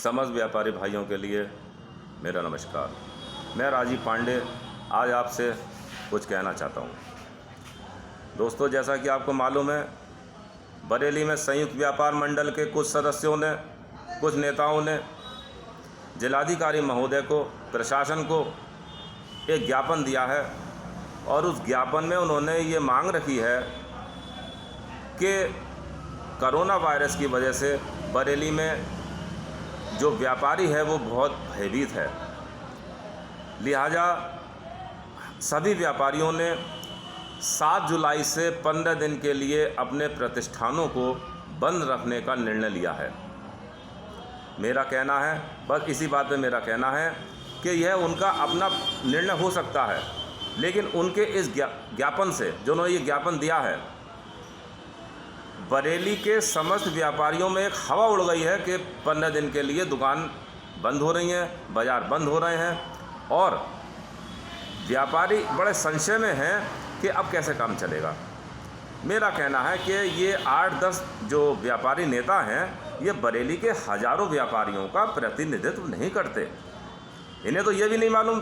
समस्त व्यापारी भाइयों के लिए मेरा नमस्कार। मैं राजीव पांडे आज आपसे कुछ कहना चाहता हूँ। दोस्तों, जैसा कि आपको मालूम है, बरेली में संयुक्त व्यापार मंडल के कुछ सदस्यों ने, कुछ नेताओं ने जिलाधिकारी महोदय को, प्रशासन को एक ज्ञापन दिया है और उस ज्ञापन में उन्होंने ये मांग रखी है कि कोरोना वायरस की वजह से बरेली में जो व्यापारी है वो बहुत भयभीत है। लिहाजा सभी व्यापारियों ने 7 जुलाई से 15 दिन के लिए अपने प्रतिष्ठानों को बंद रखने का निर्णय लिया है। मेरा कहना है, बस इसी बात पे मेरा कहना है कि यह उनका अपना निर्णय हो सकता है, लेकिन उनके इस ज्ञापन से, जो उन्होंने ये ज्ञापन दिया है, बरेली के समस्त व्यापारियों में एक हवा उड़ गई है कि 15 दिन के लिए दुकान बंद हो रही हैं, बाज़ार बंद हो रहे हैं और व्यापारी बड़े संशय में हैं कि अब कैसे काम चलेगा। मेरा कहना है कि ये 8-10 जो व्यापारी नेता हैं, ये बरेली के हज़ारों व्यापारियों का प्रतिनिधित्व नहीं करते। इन्हें तो ये भी नहीं मालूम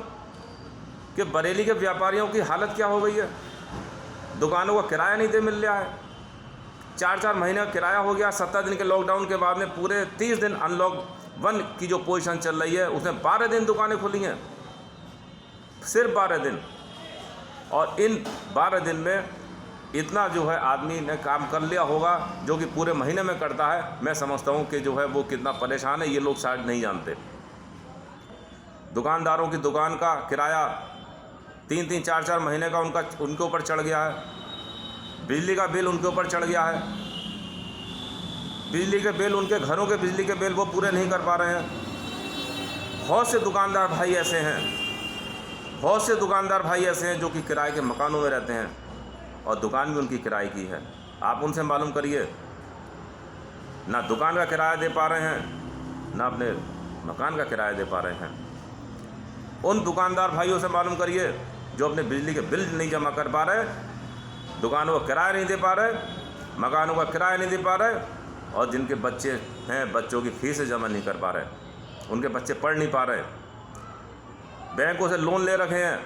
कि बरेली के व्यापारियों की हालत क्या हो गई है। दुकानों का किराया नहीं दे मिल रहा है, 4-4 महीने का किराया हो गया। 17 दिन के लॉकडाउन के बाद में पूरे 30 दिन अनलॉक 1 की जो पोजीशन चल रही है, उसमें 12 दिन दुकानें खुली हैं, सिर्फ 12 दिन। और इन 12 दिन में इतना जो है आदमी ने काम कर लिया होगा जो कि पूरे महीने में करता है। मैं समझता हूँ कि जो है वो कितना परेशान है, ये लोग शायद नहीं जानते। दुकानदारों की दुकान का किराया 3-3, 4-4 महीने का उनके ऊपर चढ़ गया है। बिजली का बिल उनके ऊपर चढ़ गया है। बिजली के बिल, उनके घरों के बिजली के बिल वो पूरे नहीं कर पा रहे हैं। बहुत से दुकानदार भाई ऐसे हैं जो कि किराए के मकानों में रहते हैं और दुकान भी उनकी किराए की है। आप उनसे मालूम करिए, ना दुकान का किराया दे पा रहे हैं, ना अपने मकान का किराया दे पा रहे हैं। उन दुकानदार भाइयों से मालूम करिए जो अपने बिजली के बिल नहीं जमा कर पा रहे, दुकानों का किराया नहीं दे पा रहे, मकानों का किराया नहीं दे पा रहे, और जिनके बच्चे हैं, बच्चों की फीस जमा नहीं कर पा रहे, उनके बच्चे पढ़ नहीं पा रहे, बैंकों से लोन ले रखे हैं,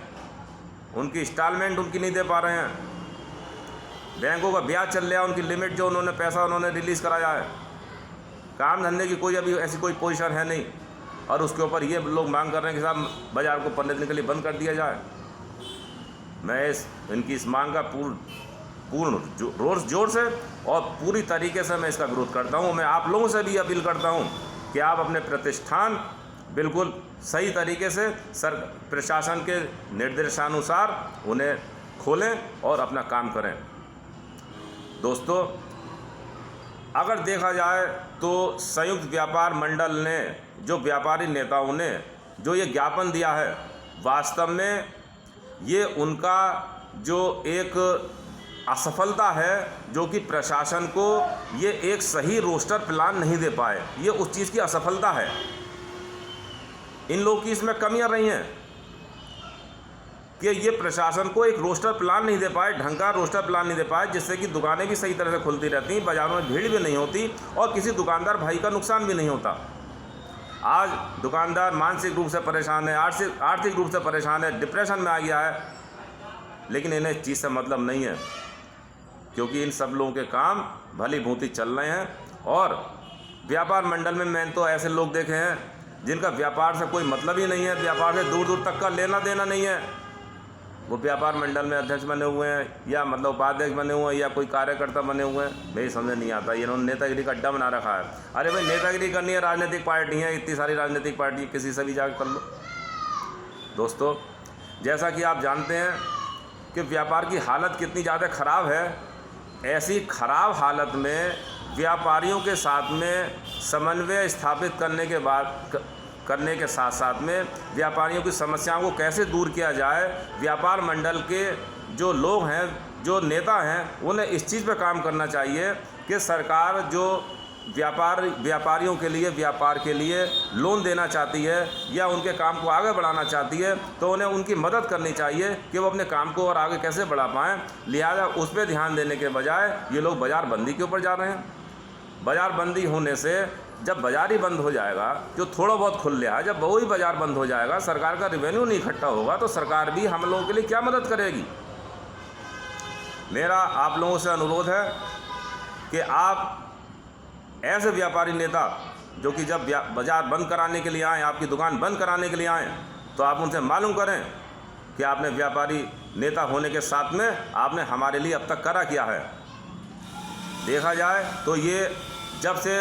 उनकी इंस्टॉलमेंट उनकी नहीं दे पा रहे हैं, बैंकों का ब्याज चल रहा है, उनकी लिमिट जो पैसा उन्होंने रिलीज़ कराया है, काम धंधे की कोई अभी ऐसी कोई पोजीशन है नहीं, और उसके ऊपर ये लोग मांग कर रहे हैं कि साहब बाज़ार को 15 दिन के लिए बंद कर दिया जाए। मैं इनकी इस मांग का पूर्ण जोर से और पूरी तरीके से मैं इसका विरोध करता हूं। मैं आप लोगों से भी अपील करता हूं कि आप अपने प्रतिष्ठान बिल्कुल सही तरीके से प्रशासन के निर्देशानुसार उन्हें खोलें और अपना काम करें। दोस्तों, अगर देखा जाए तो संयुक्त व्यापार मंडल ने, जो व्यापारी नेताओं ने जो ये ज्ञापन दिया है, वास्तव में ये उनका जो एक असफलता है, जो कि प्रशासन को ये एक सही रोस्टर प्लान नहीं दे पाए, ये उस चीज़ की असफलता है। इन लोगों की इसमें कमियां रही हैं कि ये प्रशासन को एक रोस्टर प्लान नहीं दे पाए, ढंग का रोस्टर प्लान नहीं दे पाए, जिससे कि दुकानें भी सही तरह से खुलती रहती, बाज़ारों में भीड़ भी नहीं होती और किसी दुकानदार भाई का नुकसान भी नहीं होता। आज दुकानदार मानसिक रूप से परेशान है, आर्थिक रूप से परेशान है, डिप्रेशन में आ गया है, लेकिन इन्हें इस चीज़ से मतलब नहीं है, क्योंकि इन सब लोगों के काम भली भांति चल रहे हैं। और व्यापार मंडल में मैंने तो ऐसे लोग देखे हैं जिनका व्यापार से कोई मतलब ही नहीं है, व्यापार से दूर दूर तक का लेना देना नहीं है। वो व्यापार मंडल में अध्यक्ष बने हुए हैं या मतलब उपाध्यक्ष बने हुए हैं या कोई कार्यकर्ता बने हुए हैं, मेरी समझ नहीं आता। इन्होंने नेतागिरी का अड्डा बना रखा है। अरे भाई, नेतागिरी करनी है, राजनीतिक पार्टी है, इतनी सारी राजनीतिक पार्टी, किसी से भी जाकर कर लो। दोस्तों, जैसा कि आप जानते हैं कि व्यापार की हालत कितनी ज़्यादा ख़राब है, ऐसी ख़राब हालत में व्यापारियों के साथ में समन्वय स्थापित करने के साथ साथ में व्यापारियों की समस्याओं को कैसे दूर किया जाए, व्यापार मंडल के जो लोग हैं, जो नेता हैं, उन्हें इस चीज़ पर काम करना चाहिए कि सरकार जो व्यापारियों के लिए, व्यापार के लिए लोन देना चाहती है या उनके काम को आगे बढ़ाना चाहती है, तो उन्हें उनकी मदद करनी चाहिए कि वो अपने काम को और आगे कैसे बढ़ा पाएँ। लिहाजा उस पर ध्यान देने के बजाय ये लोग बाज़ार बंदी के ऊपर जा रहे हैं। बाज़ार बंदी होने से जब बाज़ार ही बंद हो जाएगा, जो थोड़ा बहुत खुल लिया है, जब वही बाज़ार बंद हो जाएगा, सरकार का रेवेन्यू नहीं इकट्ठा होगा, तो सरकार भी हम लोगों के लिए क्या मदद करेगी। मेरा आप लोगों से अनुरोध है कि आप ऐसे व्यापारी नेता जो कि जब बाज़ार बंद कराने के लिए आएँ, आपकी दुकान बंद कराने के लिए आएँ, तो आप उनसे मालूम करें कि आपने व्यापारी नेता होने के साथ में आपने हमारे लिए अब तक करा क्या है। देखा जाए तो ये जब से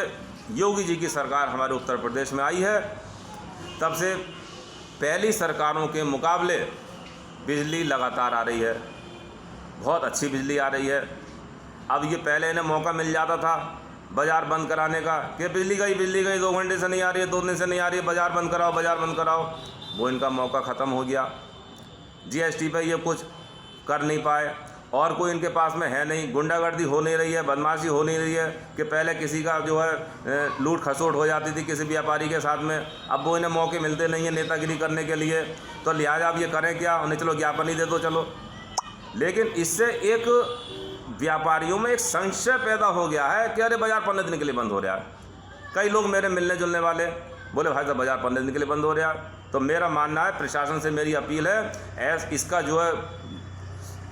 योगी जी की सरकार हमारे उत्तर प्रदेश में आई है, तब से पहली सरकारों के मुकाबले बिजली लगातार आ रही है, बहुत अच्छी बिजली आ रही है। अब ये पहले इन्हें मौका मिल जाता था बाज़ार बंद कराने का कि बिजली गई 2 घंटे से नहीं आ रही है, 2 दिन से नहीं आ रही है, बाज़ार बंद कराओ। वो इनका मौका ख़त्म हो गया। जीएसटी पे ये कुछ कर नहीं पाए, और कोई इनके पास में है नहीं, गुंडागर्दी हो नहीं रही है, बदमाशी हो नहीं रही है कि पहले किसी का जो है लूट खसोट हो जाती थी किसी व्यापारी के साथ में। अब वो इन्हें मौके मिलते नहीं है नेतागिरी करने के लिए, तो लिहाजा अब ये करें क्या, उन्हें चलो ज्ञापन ही दे दो चलो। लेकिन इससे एक व्यापारियों में एक संशय पैदा हो गया है कि अरे बाज़ार 15 दिन के लिए बंद हो रहा है। कई लोग मेरे मिलने जुलने वाले बोले भाई साहब बाज़ार 15 दिन के लिए बंद हो रहा है। तो मेरा मानना है, प्रशासन से मेरी अपील है, इसका जो है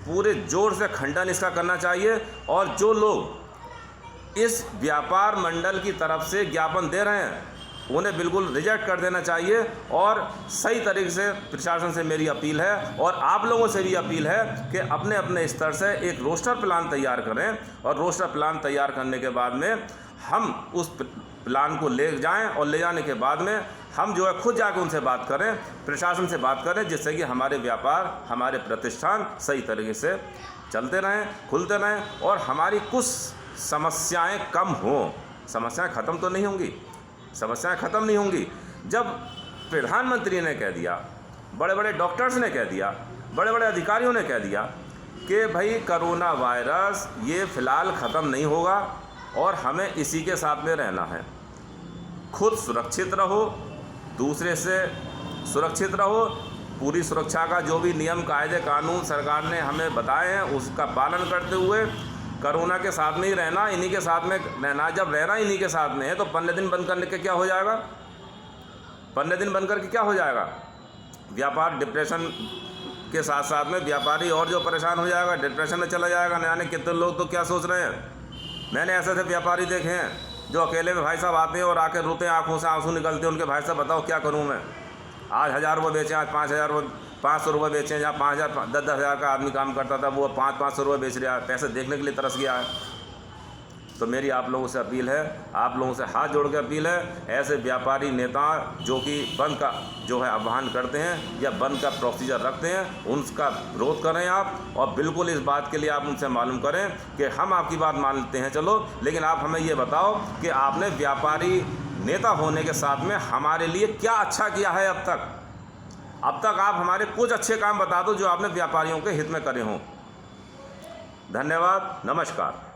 पूरे जोर से खंडन इसका करना चाहिए, और जो लोग इस व्यापार मंडल की तरफ से ज्ञापन दे रहे हैं उन्हें बिल्कुल रिजेक्ट कर देना चाहिए। और सही तरीके से प्रशासन से मेरी अपील है, और आप लोगों से भी अपील है कि अपने अपने स्तर से एक रोस्टर प्लान तैयार करें, और रोस्टर प्लान तैयार करने के बाद में हम उस प्लान को ले जाएं, और ले जाने के बाद में हम जो है खुद जाकर उनसे बात करें, प्रशासन से बात करें, जिससे कि हमारे व्यापार, हमारे प्रतिष्ठान सही तरीके से चलते रहें, खुलते रहें, और हमारी कुछ समस्याएं कम हों। समस्याएं ख़त्म तो नहीं होंगी, समस्याएं ख़त्म नहीं होंगी। जब प्रधानमंत्री ने कह दिया, बड़े बड़े डॉक्टर्स ने कह दिया, बड़े बड़े अधिकारियों ने कह दिया कि भाई कोरोना वायरस ये फ़िलहाल ख़त्म नहीं होगा और हमें इसी के साथ में रहना है, खुद सुरक्षित रहो, दूसरे से सुरक्षित रहो, पूरी सुरक्षा का जो भी नियम कायदे कानून सरकार ने हमें बताए हैं उसका पालन करते हुए कोरोना के साथ में ही रहना, इन्हीं के साथ में रहना। जब रहना इन्हीं के साथ में है तो 15 दिन बंद करने के क्या हो जाएगा, 15 दिन बंद करके क्या हो जाएगा, व्यापार डिप्रेशन के साथ साथ में व्यापारी और जो परेशान हो जाएगा, डिप्रेशन में चला जाएगा। न जाने कितने लोग तो क्या सोच रहे हैं। मैंने ऐसे ऐसे व्यापारी देखे हैं जो अकेले में भाई साहब आते हैं और आके रोते हैं, आंखों से आंसू निकलते हैं उनके, भाई साहब बताओ क्या करूं मैं, आज 1000 रुपये बेचें, आज 500 रुपये बेचें, जहाँ 5000 10 हज़ार का आदमी काम करता था वो 500 रुपये बेच रहा है, पैसे देखने के लिए तरस गया है। तो मेरी आप लोगों से अपील है, आप लोगों से हाथ जोड़ के अपील है, ऐसे व्यापारी नेता जो कि बंद का जो है आह्वान करते हैं या बंद का प्रोसीजर रखते हैं, उनका विरोध करें आप, और बिल्कुल इस बात के लिए आप उनसे मालूम करें कि हम आपकी बात मानते हैं चलो, लेकिन आप हमें ये बताओ कि आपने व्यापारी नेता होने के साथ में हमारे लिए क्या अच्छा किया है अब तक आप हमारे कुछ अच्छे काम बता दो जो आपने व्यापारियों के हित में करे हों। धन्यवाद, नमस्कार।